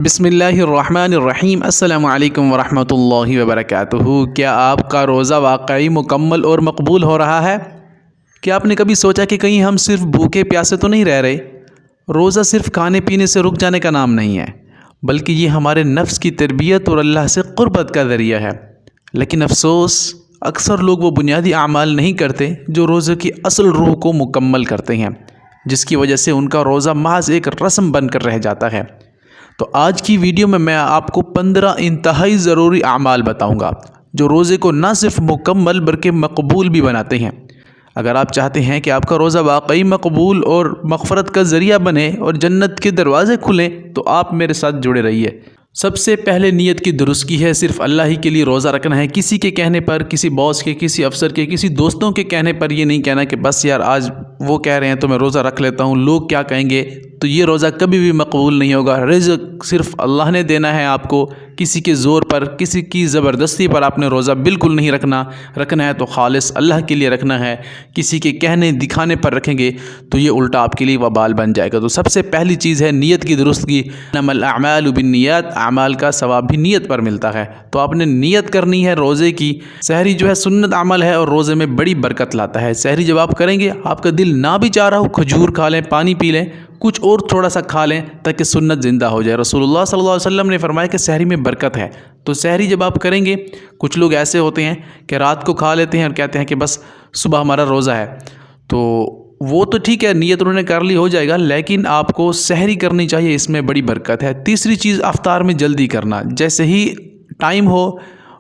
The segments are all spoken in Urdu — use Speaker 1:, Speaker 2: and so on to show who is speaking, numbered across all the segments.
Speaker 1: بسم اللہ الرحمن الرحیم۔ السلام علیکم ورحمۃ اللہ وبرکاتہ۔ کیا آپ کا روزہ واقعی مکمل اور مقبول ہو رہا ہے؟ کیا آپ نے کبھی سوچا کہ کہیں ہم صرف بھوکے پیاسے تو نہیں رہ رہے؟ روزہ صرف کھانے پینے سے رک جانے کا نام نہیں ہے، بلکہ یہ ہمارے نفس کی تربیت اور اللہ سے قربت کا ذریعہ ہے۔ لیکن افسوس، اکثر لوگ وہ بنیادی اعمال نہیں کرتے جو روزے کی اصل روح کو مکمل کرتے ہیں، جس کی وجہ سے ان کا روزہ محض ایک رسم بن کر رہ جاتا ہے۔ تو آج کی ویڈیو میں آپ کو 15 انتہائی ضروری اعمال بتاؤں گا جو روزے کو نہ صرف مکمل بلکہ مقبول بھی بناتے ہیں۔ اگر آپ چاہتے ہیں کہ آپ کا روزہ واقعی مقبول اور مغفرت کا ذریعہ بنے اور جنت کے دروازے کھلیں تو آپ میرے ساتھ جڑے رہیے۔ سب سے پہلے نیت کی درستگی ہے۔ صرف اللہ ہی کے لیے روزہ رکھنا ہے، کسی کے کہنے پر، کسی باس کے، کسی افسر کے، کسی دوستوں کے کہنے پر یہ نہیں کہنا کہ بس یار آج وہ کہہ رہے ہیں تو میں روزہ رکھ لیتا ہوں، لوگ کیا کہیں گے۔ تو یہ روزہ کبھی بھی مقبول نہیں ہوگا۔ رزق صرف اللہ نے دینا ہے آپ کو، کسی کے زور پر، کسی کی زبردستی پر آپ نے روزہ بالکل نہیں رکھنا ہے تو خالص اللہ کے لیے رکھنا ہے۔ کسی کے کہنے دکھانے پر رکھیں گے تو یہ الٹا آپ کے لیے وبال بن جائے گا۔ تو سب سے پہلی چیز ہے نیت کی درستگی۔ انما الاعمال بالنیات، اعمال کا ثواب بھی نیت پر ملتا ہے۔ تو آپ نے نیت کرنی ہے روزے کی۔ سحری جو ہے سنت عمل ہے اور روزے میں بڑی برکت لاتا ہے۔ سحری جب آپ کریں گے، آپ کا دل نہ بھی چاہ رہا ہو، کھجور کھا لیں، پانی پی لیں، کچھ اور تھوڑا سا کھا لیں تاکہ سنت زندہ ہو جائے۔ رسول اللہ صلی اللہ علیہ وسلم نے فرمایا کہ سحری میں برکت ہے۔ تو سحری جب آپ کریں گے، کچھ لوگ ایسے ہوتے ہیں کہ رات کو کھا لیتے ہیں اور کہتے ہیں کہ بس صبح ہمارا روزہ ہے، تو وہ تو ٹھیک ہے، نیت انہوں نے کر لی، ہو جائے گا، لیکن آپ کو سحری کرنی چاہیے، اس میں بڑی برکت ہے۔ تیسری چیز افطار میں جلدی کرنا۔ جیسے ہی ٹائم ہو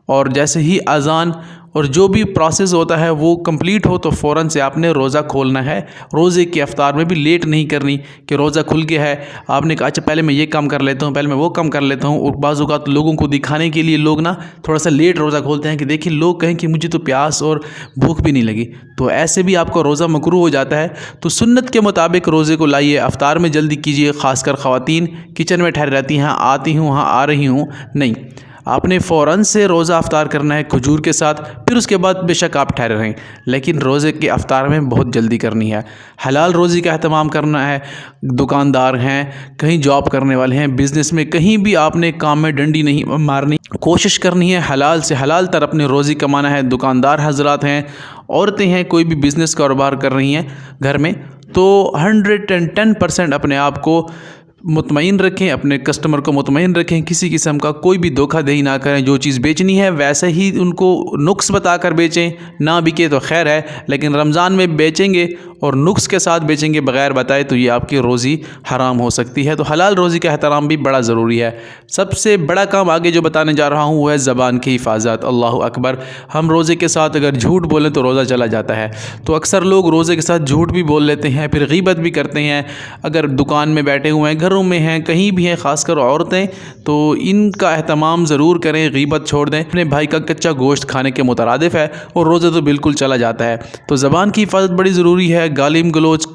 Speaker 1: اور جیسے ہی اذان اور جو بھی پروسیس ہوتا ہے وہ کمپلیٹ ہو تو فوراً سے آپ نے روزہ کھولنا ہے۔ روزے کی افطار میں بھی لیٹ نہیں کرنی کہ روزہ کھل گیا ہے، آپ نے کہا اچھا پہلے میں یہ کام کر لیتا ہوں، پہلے میں وہ کام کر لیتا ہوں۔ اور بعض اوقات لوگوں کو دکھانے کے لیے لوگ تھوڑا سا لیٹ روزہ کھولتے ہیں کہ دیکھیں لوگ کہیں کہ مجھے تو پیاس اور بھوک بھی نہیں لگی، تو ایسے بھی آپ کا روزہ مکروہ ہو جاتا ہے۔ تو سنت کے مطابق روزے کو لائیے، افطار میں جلدی کیجیے۔ خاص کر خواتین کچن میں ٹھہر رہتی ہیں، آتی ہوں ہاں آ رہی ہوں، نہیں، آپ نے فوراً سے روزہ افطار کرنا ہے کھجور کے ساتھ، پھر اس کے بعد بے شک آپ ٹھہرے رہیں، لیکن روزے کے افطار میں بہت جلدی کرنی ہے۔ حلال روزی کا اہتمام کرنا ہے۔ دکاندار ہیں، کہیں جاب کرنے والے ہیں، بزنس میں کہیں بھی آپ نے کام میں ڈنڈی نہیں مارنی، کوشش کرنی ہے حلال سے حلال تر اپنی روزی کمانا ہے۔ دکاندار حضرات ہیں، عورتیں ہیں، کوئی بھی بزنس کاروبار کر رہی ہیں گھر میں، تو 110% اپنے آپ کو مطمئن رکھیں، اپنے کسٹمر کو مطمئن رکھیں، کسی قسم کا کوئی بھی دھوکہ دہی نہ کریں۔ جو چیز بیچنی ہے ویسے ہی ان کو نقص بتا کر بیچیں، نہ بکے تو خیر ہے، لیکن رمضان میں بیچیں گے اور نقص کے ساتھ بیچیں گے بغیر بتائے تو یہ آپ کی روزی حرام ہو سکتی ہے۔ تو حلال روزی کا احترام بھی بڑا ضروری ہے۔ سب سے بڑا کام آگے جو بتانے جا رہا ہوں وہ ہے زبان کی حفاظت۔ اللہ اکبر۔ ہم روزے کے ساتھ اگر جھوٹ بولیں تو روزہ چلا جاتا ہے، تو اکثر لوگ روزے کے ساتھ جھوٹ بھی بول لیتے ہیں، پھر غیبت بھی کرتے ہیں۔ اگر دکان میں بیٹھے ہوئے ہیں، گھروں میں ہیں، کہیں بھی ہیں، خاص کر عورتیں، تو ان کا اہتمام ضرور کریں، غیبت چھوڑ دیں۔ اپنے بھائی کا کچا گوشت کھانے کے مترادف ہے اور روزہ تو بالکل چلا جاتا ہے۔ تو زبان کی حفاظت بڑی ضروری ہے۔ گالیم گلوچ،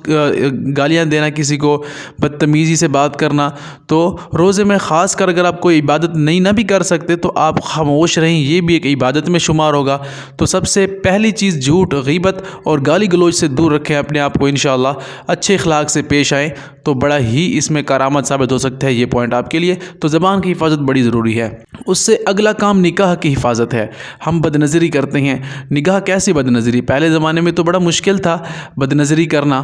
Speaker 1: گالیاں دینا، کسی کو بدتمیزی سے بات کرنا، تو روزے میں خاص کر اگر آپ کوئی عبادت نہ بھی کر سکتے تو آپ خاموش رہیں، یہ بھی ایک عبادت میں شمار ہوگا۔ تو سب سے پہلی چیز جھوٹ، غیبت اور گالی گلوچ سے دور رکھیں اپنے آپ کو، انشاءاللہ اچھے اخلاق سے پیش آئیں تو بڑا ہی اس میں کرامت ثابت ہو سکتا ہے یہ پوائنٹ آپ کے لیے۔ تو زبان کی حفاظت بڑی ضروری ہے۔ اس سے اگلا کام نکاح کی حفاظت ہے۔ ہم بد نظری کرتے ہیں۔ نکاح کیسی بد نظری؟ پہلے زمانے میں تو بڑا مشکل تھا بد نظری کرنا،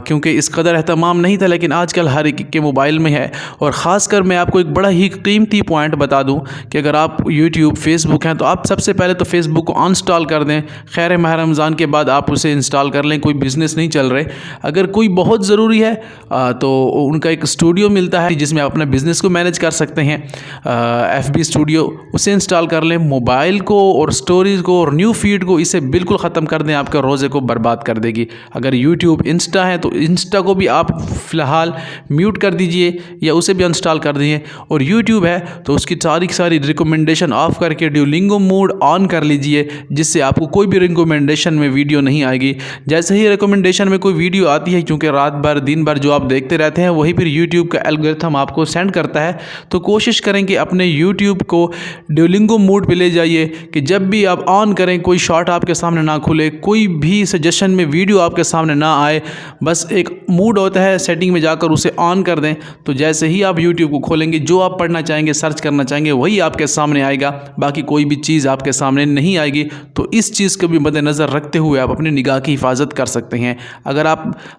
Speaker 1: کیونکہ اس قدر اہتمام نہیں تھا، لیکن آج کل ہر ایک کے موبائل میں ہے۔ اور خاص کر میں آپ کو ایک بڑا ہی قیمتی پوائنٹ بتا دوں کہ اگر آپ یوٹیوب، فیس بک ہیں تو آپ سب سے پہلے تو فیس بک کو انسٹال کر دیں۔ خیر ماہ رمضان کے بعد آپ اسے انسٹال کر لیں، کوئی بزنس نہیں چل رہے۔ اگر کوئی بہت ضروری ہے تو ان کا ایک اسٹوڈیو ملتا ہے جس میں آپ اپنا بزنس کو مینج کر سکتے ہیں، ایف بی اسٹوڈیو، اسے انسٹال کر لیں۔ موبائل کو اور سٹوریز کو اور نیو فیڈ کو اسے بالکل ختم کر دیں، آپ کے روزے کو برباد کر دے گی۔ اگر یوٹیوب، انسٹا ہے تو انسٹا کو بھی آپ فی الحال میوٹ کر دیجئے یا اسے بھی انسٹال کر دیجئے، اور یوٹیوب ہے تو اس کی ساری ریکمنڈیشن آف کر کے ڈیولنگو موڈ آن کر لیجئے، جس سے آپ کو کوئی بھی ریکمنڈیشن میں ویڈیو نہیں آئے گی۔ جیسے ہی ریکمنڈیشن میں کوئی ویڈیو آتی ہے، کیونکہ رات بھر دن بھر جو آپ دیکھتے رہتے ہیں وہی پھر یوٹیوب کا الگورتھم آپ کو سینڈ کرتا ہے۔ تو کوشش کریں کہ اپنے یوٹیوب کو ڈیولنگو موڈ پہ لے جائیے کہ جب بھی آپ آن کریں کوئی شارٹ آپ کے سامنے نہ کھلے، کوئی بھی سجیشن میں ویڈیو آپ کے سامنے نہ آئے، بس ایک موڈ ہوتا ہے سیٹنگ میں جا کر اسے آن کر دیں، تو جیسے ہی آپ یوٹیوب کو کھولیں گے جو آپ پڑھنا چاہیں گے، سرچ کرنا چاہیں گے، وہی آپ کے سامنے آئے گا، باقی کوئی بھی چیز آپ کے سامنے نہیں آئے گی۔ تو اس چیز کو بھی مد نظر رکھتے ہوئے آپ اپنی نگاہ کی حفاظت کر سکتے ہیں۔ اگر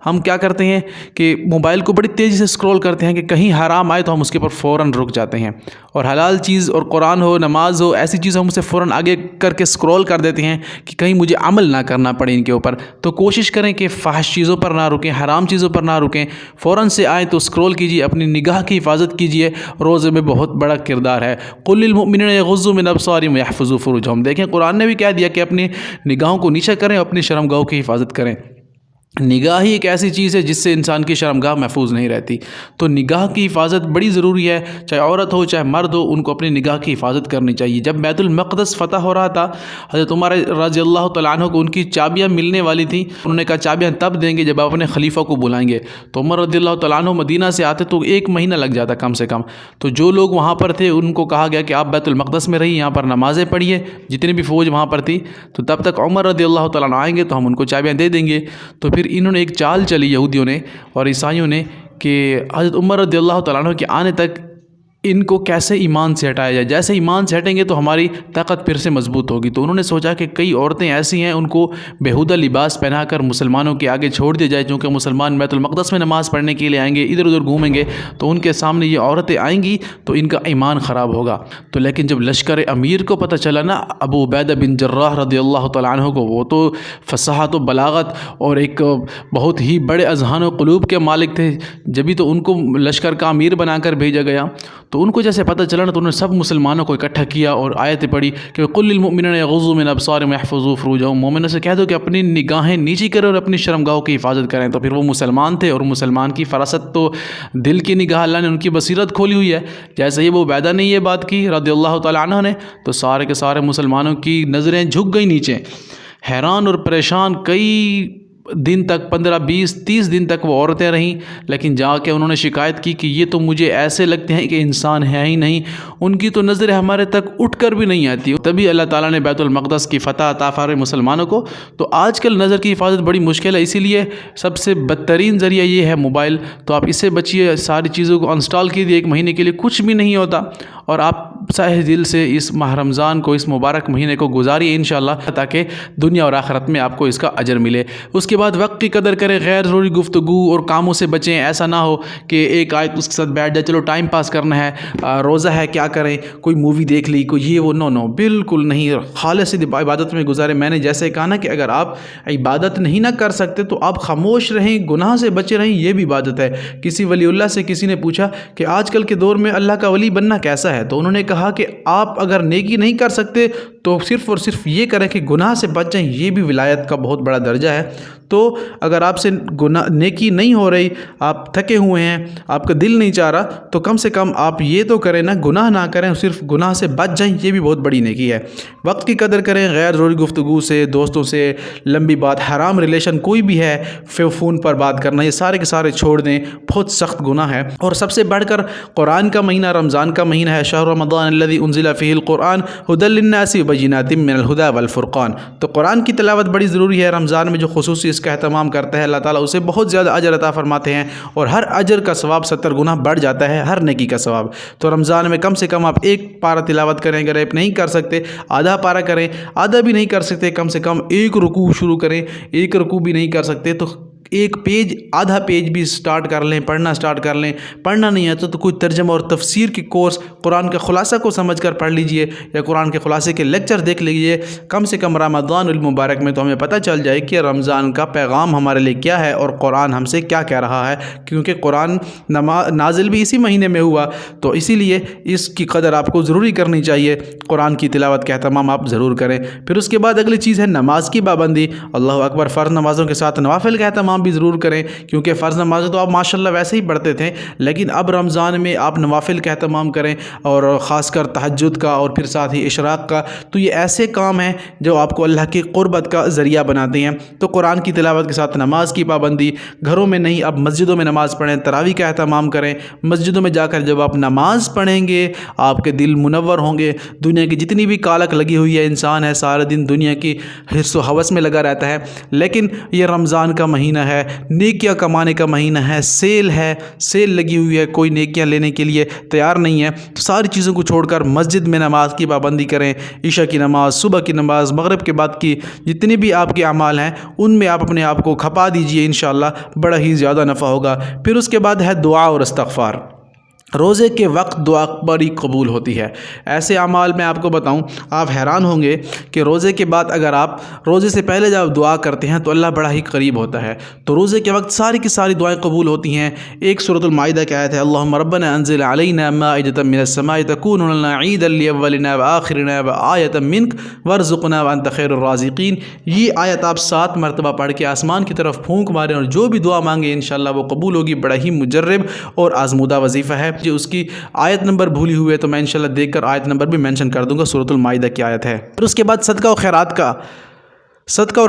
Speaker 1: ہم کیا کرتے ہیں کہ موبائل کو بڑی تیزی سے اسکرول کرتے ہیں کہ کہیں حرام آئے تو ہم اس کے اوپر فوراً رک جاتے ہیں، اور حلال چیز اور قرآن ہو، نماز ہو، ایسی چیز ہم اسے فوراً آگے کر کے اسکرول کر دیتے ہیں کہ کہیں مجھے عمل نہ کرنا پڑے ان کے اوپر۔ تو کوشش کریں کہ فحش چیزوں پر نہ رکیں، حرام چیزوں پر نہ رکیں، فوراً سے آئیں تو اسکرول کیجیے، اپنی نگاہ کی حفاظت کیجیے۔ روزے میں بہت بڑا کردار ہے۔ قل للمؤمنین یغضوا من ابصارہم ویحفظوا فروجہم، دیکھیں قرآن نے بھی کہہ دیا کہ اپنی نگاہوں کو نیچے کریں، اپنی شرمگاہوں کی حفاظت کریں۔ نگاہ ہی ایک ایسی چیز ہے جس سے انسان کی شرمگاہ محفوظ نہیں رہتی، تو نگاہ کی حفاظت بڑی ضروری ہے، چاہے عورت ہو چاہے مرد ہو، ان کو اپنی نگاہ کی حفاظت کرنی چاہیے۔ جب بیت المقدس فتح ہو رہا تھا، حضرت عمر رضی اللہ تعالیٰ عنہ کو ان کی چابیاں ملنے والی تھیں، انہوں نے کہا چابیاں تب دیں گے جب آپ اپنے خلیفہ کو بلائیں گے۔ تو عمر رضی اللہ تعالیٰ عنہ مدینہ سے آتے تو 1 مہینہ لگ جاتا کم سے کم، تو جو لوگ وہاں پر تھے ان کو کہا گیا کہ آپ بیت المقدس میں رہیے، یہاں پر نمازیں پڑھیے، جتنی بھی فوج وہاں پر تھی، تو تب تک عمر رضی اللہ تعالیٰ عنہ آئیں گے تو ہم ان کو چابیاں دے دیں گے۔ تو پھر انہوں نے ایک چال چلی یہودیوں نے اور عیسائیوں نے کہ حضرت عمر رضی اللہ تعالیٰ عنہ کے آنے تک ان کو کیسے ایمان سے ہٹایا جائے، جیسے ایمان سے ہٹیں گے تو ہماری طاقت پھر سے مضبوط ہوگی۔ تو انہوں نے سوچا کہ کئی عورتیں ایسی ہیں ان کو بیہودہ لباس پہنا کر مسلمانوں کے آگے چھوڑ دیا جائے، چونکہ مسلمان بیت المقدس میں نماز پڑھنے کے لیے آئیں گے، ادھر ادھر گھومیں گے، تو ان کے سامنے یہ عورتیں آئیں گی تو ان کا ایمان خراب ہوگا۔ تو لیکن جب لشکر امیر کو پتہ چلا نا، ابو عبیدہ بن جراح رضی اللہ تعالیٰ عنہ کو، وہ تو فصاحت و بلاغت اور ایک بہت ہی بڑے اذہان و قلوب کے مالک تھے، جبھی تو ان کو لشکر کا امیر بنا کر بھیجا گیا۔ تو ان کو جیسے پتہ چلا نا تو انہوں نے سب مسلمانوں کو اکٹھا کیا اور آیتیں پڑھی کہ قل للمؤمنین یغضوا من ابصارہم ویحفظوا فروجہم، مومنوں سے کہہ دو کہ اپنی نگاہیں نیچی کریں اور اپنی شرمگاہوں کی حفاظت کریں۔ تو پھر وہ مسلمان تھے، اور مسلمان کی فراست تو دل کی نگاہ، اللہ نے ان کی بصیرت کھولی ہوئی ہے۔ جیسے ہی وہ عبیدہ نے یہ بات کی رضی اللہ تعالیٰ عنہ نے، تو سارے کے سارے مسلمانوں کی نظریں جھک گئی نیچے، حیران اور پریشان۔ کئی دن تک 15 20 30 دن تک وہ عورتیں رہیں، لیکن جا کے انہوں نے شکایت کی کہ یہ تو مجھے ایسے لگتے ہیں کہ انسان ہے ہی نہیں، ان کی تو نظریں ہمارے تک اٹھ کر بھی نہیں آتی۔ تبھی اللہ تعالیٰ نے بیت المقدس کی فتح عطا فرمائی مسلمانوں کو۔ تو آج کل نظر کی حفاظت بڑی مشکل ہے، اسی لیے سب سے بدترین ذریعہ یہ ہے موبائل۔ تو آپ اس سے بچیے، ساری چیزوں کو انسٹال کیجیے، 1 مہینے کے لیے کچھ بھی نہیں ہوتا، اور آپ صحیح دل سے اس ماہ رمضان کو، اس مبارک مہینے کو گزاریے انشاءاللہ، تاکہ دنیا اور آخرت میں آپ کو اس کا اجر ملے۔ اس کے بعد وقت کی قدر کریں، غیر ضروری گفتگو اور کاموں سے بچیں۔ ایسا نہ ہو کہ ایک آیت اس کے ساتھ بیٹھ جائے، چلو ٹائم پاس کرنا ہے، روزہ ہے کیا کریں، کوئی مووی دیکھ لی، کوئی یہ وہ، نو بالکل نہیں، خالص عبادت میں گزارے۔ میں نے جیسے کہا نا کہ اگر آپ عبادت نہیں نہ کر سکتے تو آپ خاموش رہیں، گناہ سے بچے رہیں، یہ بھی عبادت ہے۔ کسی ولی اللہ سے کسی نے پوچھا کہ آج کل کے دور میں اللہ کا ولی بننا کیسا ہے، تو انہوں نے کہا کہ آپ اگر نیکی نہیں کر سکتے تو صرف اور صرف یہ کریں کہ گناہ سے بچ جائیں، یہ بھی ولایت کا بہت بڑا درجہ ہے۔ تو اگر آپ سے نیکی نہیں ہو رہی، آپ تھکے ہوئے ہیں، آپ کا دل نہیں چاہ رہا، تو کم سے کم آپ یہ تو کریں نا، گناہ نہ کریں، صرف گناہ سے بچ جائیں، یہ بھی بہت بڑی نیکی ہے۔ وقت کی قدر کریں، غیر ضروری گفتگو سے، دوستوں سے لمبی بات، حرام ریلیشن کوئی بھی ہے، فون پر بات کرنا، یہ سارے کے سارے چھوڑ دیں، بہت سخت گناہ ہے۔ اور سب سے بڑھ کر قرآن کا مہینہ، رمضان کا مہینہ ہے، شہر رمضان الذی انزل فیہ القرآن ھدی للناس وبینات من الھدی والفرقان۔ تو قرآن کی تلاوت بڑی ضروری ہے۔ رمضان میں جو خصوصی اس کا اہتمام کرتا ہے، اللہ تعالیٰ اسے بہت زیادہ اجر عطا فرماتے ہیں، اور ہر اجر کا ثواب 70 گنا بڑھ جاتا ہے، ہر نیکی کا ثواب۔ تو رمضان میں کم سے کم آپ 1 پارہ تلاوت کریں، اگر آپ نہیں کر سکتے آدھا پارہ کریں، آدھا بھی نہیں کر سکتے کم سے کم 1 رکوع شروع کریں، 1 رکوع بھی نہیں کر سکتے تو 1 پیج، آدھا پیج بھی سٹارٹ کر لیں، پڑھنا سٹارٹ کر لیں۔ پڑھنا نہیں آتا تو کوئی ترجمہ اور تفسیر کی کورس، قرآن کے خلاصہ کو سمجھ کر پڑھ لیجئے، یا قرآن کے خلاصے کے لیکچر دیکھ لیجئے۔ کم سے کم رمضان المبارک میں تو ہمیں پتہ چل جائے کہ رمضان کا پیغام ہمارے لیے کیا ہے اور قرآن ہم سے کیا کہہ رہا ہے، کیونکہ قرآن نازل بھی اسی مہینے میں ہوا، تو اسی لیے اس کی قدر آپ کو ضروری کرنی چاہیے۔ قرآن کی تلاوت کا اہتمام آپ ضرور کریں۔ پھر اس کے بعد اگلی چیز ہے نماز کی پابندی۔ اللہ اکبر، فرض نمازوں کے ساتھ نوافل کا اہتمام اہتمام بھی ضرور کریں، کیونکہ فرض نمازیں تو آپ ماشاءاللہ ویسے ہی پڑھتے تھے، لیکن اب رمضان میں آپ نوافل کا اہتمام کریں، اور خاص کر تہجد کا اور پھر ساتھ ہی اشراق کا۔ تو یہ ایسے کام ہیں جو آپ کو اللہ کی قربت کا ذریعہ بناتے ہیں۔ تو قرآن کی تلاوت کے ساتھ نماز کی پابندی، گھروں میں نہیں اب مسجدوں میں نماز پڑھیں، تراویح کا اہتمام کریں۔ مسجدوں میں جا کر جب آپ نماز پڑھیں گے آپ کے دل منور ہوں گے۔ دنیا کی جتنی بھی کالک لگی ہوئی ہے، انسان ہے سارا دن دنیا کی حرص و ہوس میں لگا رہتا ہے، لیکن یہ رمضان کا مہینہ ہے، نیکیاں کمانے کا مہینہ ہے، سیل لگی ہوئی ہے، کوئی نیکیاں لینے کے لیے تیار نہیں ہے۔ تو ساری چیزوں کو چھوڑ کر مسجد میں نماز کی پابندی کریں، عشاء کی نماز، صبح کی نماز، مغرب کے بعد کی جتنے بھی آپ کے اعمال ہیں ان میں آپ اپنے آپ کو کھپا دیجئے، انشاءاللہ بڑا ہی زیادہ نفع ہوگا۔ پھر اس کے بعد ہے دعا اور استغفار۔ روزے کے وقت دعا بڑی قبول ہوتی ہے۔ ایسے اعمال میں آپ کو بتاؤں، آپ حیران ہوں گے کہ روزے کے بعد اگر آپ روزے سے پہلے جب دعا کرتے ہیں تو اللہ بڑا ہی قریب ہوتا ہے۔ تو روزے کے وقت ساری کی ساری دعائیں قبول ہوتی ہیں۔ ایک سورۃ المائدہ کی آیت ہے، اللہم ربنا انزل علینا مائدۃ من السماء تکون لنا عیدا لاولنا وآخرنا وآیۃ منک وارزقنا وانت خیر الرازقین۔ یہ آیت آپ 7 مرتبہ پڑھ کے آسمان کی طرف پھونک ماریں اور جو بھی دعا مانگیں انشاءاللہ وہ قبول ہوگی۔ بڑا ہی مجرب اور آزمودہ وظیفہ ہے۔ جو اس کی آیت نمبر بھولی ہوئے تو میں انشاءاللہ دیکھ کر آیت نمبر بھی مینشن کر دوں گا، سورۃ المائدہ کی آیت ہے۔ پھر اس کے بعد صدقہ اور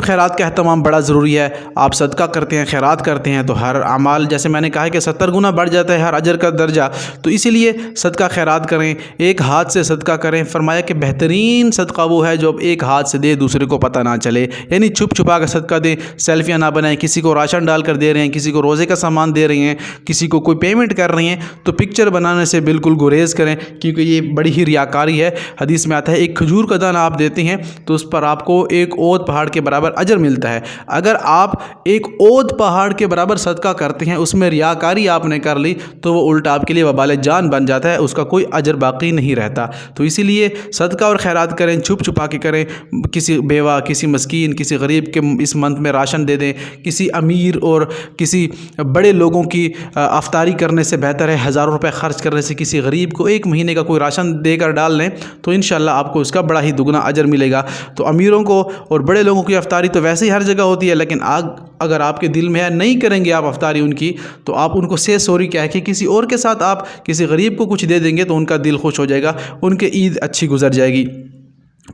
Speaker 1: خیرات کا اہتمام بڑا ضروری ہے۔ آپ صدقہ کرتے ہیں، خیرات کرتے ہیں تو ہر اعمال، جیسے میں نے کہا کہ 70 گنا بڑھ جاتا ہے ہر اجر کا درجہ، تو اسی لیے صدقہ خیرات کریں، ایک ہاتھ سے صدقہ کریں۔ فرمایا کہ بہترین صدقہ وہ ہے جو ایک ہاتھ سے دے دوسرے کو پتہ نہ چلے، یعنی چھپ چھپا کر صدقہ دیں، سیلفیاں نہ بنائیں، کسی کو راشن ڈال کر دے رہے ہیں، کسی کو روزے کا سامان دے رہے ہیں، کسی کو کوئی پیمنٹ کر رہے ہیں، تو پکچر بنانے سے بالکل گریز کریں، کیونکہ یہ بڑی ہی ریاکاری ہے۔ حدیث میں آتا ہے ایک کھجور کا دانہ آپ دیتے ہیں تو اس پر آپ کو ایک اود پہاڑ کے برابر اجر ملتا ہے۔ اگر آپ ایک اود پہاڑ کے برابر صدقہ کرتے ہیں، اس میں ریاکاری آپ نے کر لی تو وہ الٹا آپ کے لیے وبال جان بن جاتا ہے، اس کا کوئی اجر باقی نہیں رہتا۔ تو اسی لیے صدقہ اور خیرات کریں، چھپ چھپا کے کریں، کسی بیوہ، کسی مسکین، کسی غریب کے اس منتھ میں راشن دے دیں، کسی امیر اور کسی بڑے لوگوں کی افطاری کرنے سے بہتر ہے ہزاروں روپے خرچ کرنے سے کسی غریب کو ایک مہینے کا کوئی راشن دے کر ڈال لیں تو انشاءاللہ آپ کو اس کا بڑا ہی دگنا اجر ملے گا۔ تو امیروں کو اور بڑے لوگوں کی افطاری تو ویسے ہی ہر جگہ ہوتی ہے، لیکن اگر آپ کے دل میں ہے نہیں کریں گے آپ افطاری ان کی، تو آپ ان کو سے سوری کہہ کے کسی اور کے ساتھ آپ کسی غریب کو کچھ دے دیں گے تو ان کا دل خوش ہو جائے گا، ان کے عید اچھی گزر جائے گی۔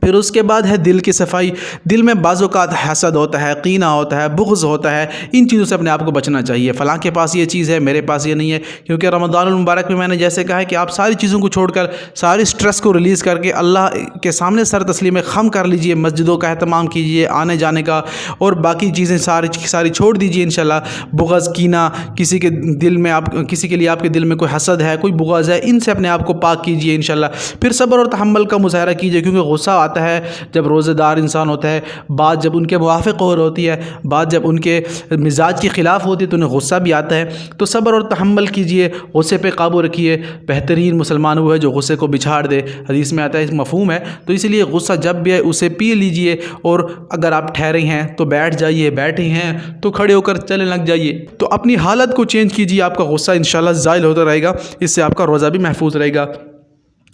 Speaker 1: پھر اس کے بعد ہے دل کی صفائی۔ دل میں بعض اوقات حسد ہوتا ہے، کینہ ہوتا ہے، بغض ہوتا ہے، ان چیزوں سے اپنے آپ کو بچنا چاہیے۔ فلاں کے پاس یہ چیز ہے، میرے پاس یہ نہیں ہے، کیونکہ رمضان المبارک میں نے جیسے کہا ہے کہ آپ ساری چیزوں کو چھوڑ کر، ساری سٹریس کو ریلیز کر کے اللہ کے سامنے سر تسلیم خم کر لیجئے، مسجدوں کا اہتمام کیجئے، آنے جانے کا، اور باقی چیزیں ساری چھوڑ دیجئے انشاءاللہ۔ بغض، کینہ، کسی کے دل میں کسی کے لیے آپ کے دل میں کوئی حسد ہے، کوئی بغض ہے، ان سے اپنے آپ کو پاک کیجئے انشاءاللہ۔ پھر صبر اور تحمل کا مظاہرہ کیجئے، کیونکہ غصہ آتا ہے جب روزہ دار انسان ہوتا ہے، بات جب ان کے موافق اور ہوتی ہے، بات جب ان کے مزاج کے خلاف ہوتی ہے تو انہیں غصہ بھی آتا ہے۔ تو صبر اور تحمل کیجئے، غصے پہ قابو رکھیے۔ بہترین مسلمان وہ ہے جو غصے کو بچھاڑ دے، حدیث میں آتا ہے، اس مفہوم ہے۔ تو اس لیے غصہ جب بھی ہے اسے پی لیجئے، اور اگر آپ ٹھہرے ہیں تو بیٹھ جائیے، بیٹھے ہیں تو کھڑے ہو کر چلنے لگ جائیے۔ تو اپنی حالت کو چینج کیجئے، آپ کا غصہ انشاءاللہ زائل ہوتا رہے گا، اس سے آپ کا روزہ بھی محفوظ رہے گا۔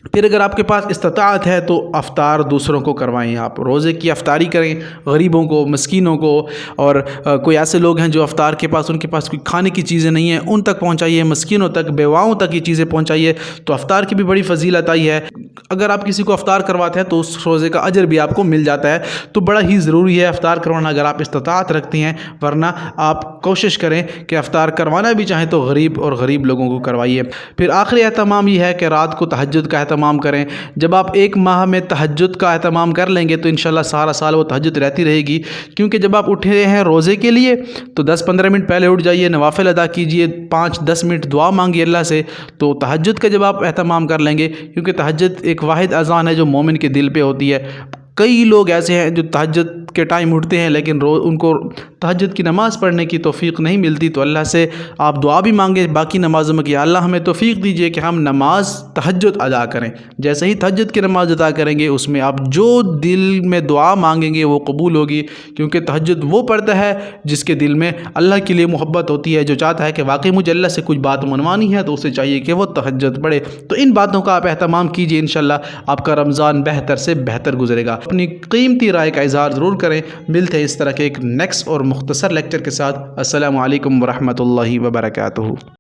Speaker 1: پھر اگر آپ کے پاس استطاعت ہے تو افطار دوسروں کو کروائیں، آپ روزے کی افطاری کریں، غریبوں کو، مسکینوں کو، اور کوئی ایسے لوگ ہیں جو افطار کے پاس ان کے پاس کوئی کھانے کی چیزیں نہیں ہیں، ان تک پہنچائیے، مسکینوں تک، بیواؤں تک یہ چیزیں پہنچائیے۔ تو افطار کی بھی بڑی فضیلت آئی ہے، اگر آپ کسی کو افطار کرواتے ہیں تو اس روزے کا اجر بھی آپ کو مل جاتا ہے۔ تو بڑا ہی ضروری ہے افطار کروانا اگر آپ استطاعت رکھتے ہیں، ورنہ آپ کوشش کریں کہ افطار کروانا بھی چاہیں تو غریب لوگوں کو کروائیے۔ پھر آخری اہتمام یہ ہے کہ رات کو تہجد کا اہتمام کریں۔ جب آپ ایک ماہ میں تہجد کا اہتمام کر لیں گے تو انشاءاللہ سارا سال وہ تہجد رہتی رہے گی، کیونکہ جب آپ اٹھے ہیں روزے کے لیے تو 10-15 منٹ پہلے اٹھ جائیے، نوافل ادا کیجئے، 5-10 منٹ دعا مانگیے اللہ سے۔ تو تہجد کا جب آپ اہتمام کر لیں گے، کیونکہ تہجد ایک واحد اذان ہے جو مومن کے دل پہ ہوتی ہے۔ کئی لوگ ایسے ہیں جو تہجد کے ٹائم اٹھتے ہیں لیکن ان کو تہجد کی نماز پڑھنے کی توفیق نہیں ملتی، تو اللہ سے آپ دعا بھی مانگیں باقی نمازوں میں کہ اللہ ہمیں توفیق دیجئے کہ ہم نماز تہجد ادا کریں۔ جیسے ہی تہجد کی نماز ادا کریں گے اس میں آپ جو دل میں دعا مانگیں گے وہ قبول ہوگی، کیونکہ تہجد وہ پڑھتا ہے جس کے دل میں اللہ کے لیے محبت ہوتی ہے، جو چاہتا ہے کہ واقعی مجھے اللہ سے کچھ بات منوانی ہے تو اسے چاہیے کہ وہ تہجد پڑھے۔ تو ان باتوں کا آپ اہتمام کیجئے، انشاءاللہ آپ کا رمضان بہتر سے بہتر گزرے گا۔ اپنی قیمتی رائے کا اظہار ضرور کریں۔ ملتے ہیں اس طرح کے ایک نیکسٹ اور مختصر لیکچر کے ساتھ۔ السلام علیکم ورحمۃ اللہ وبرکاتہ۔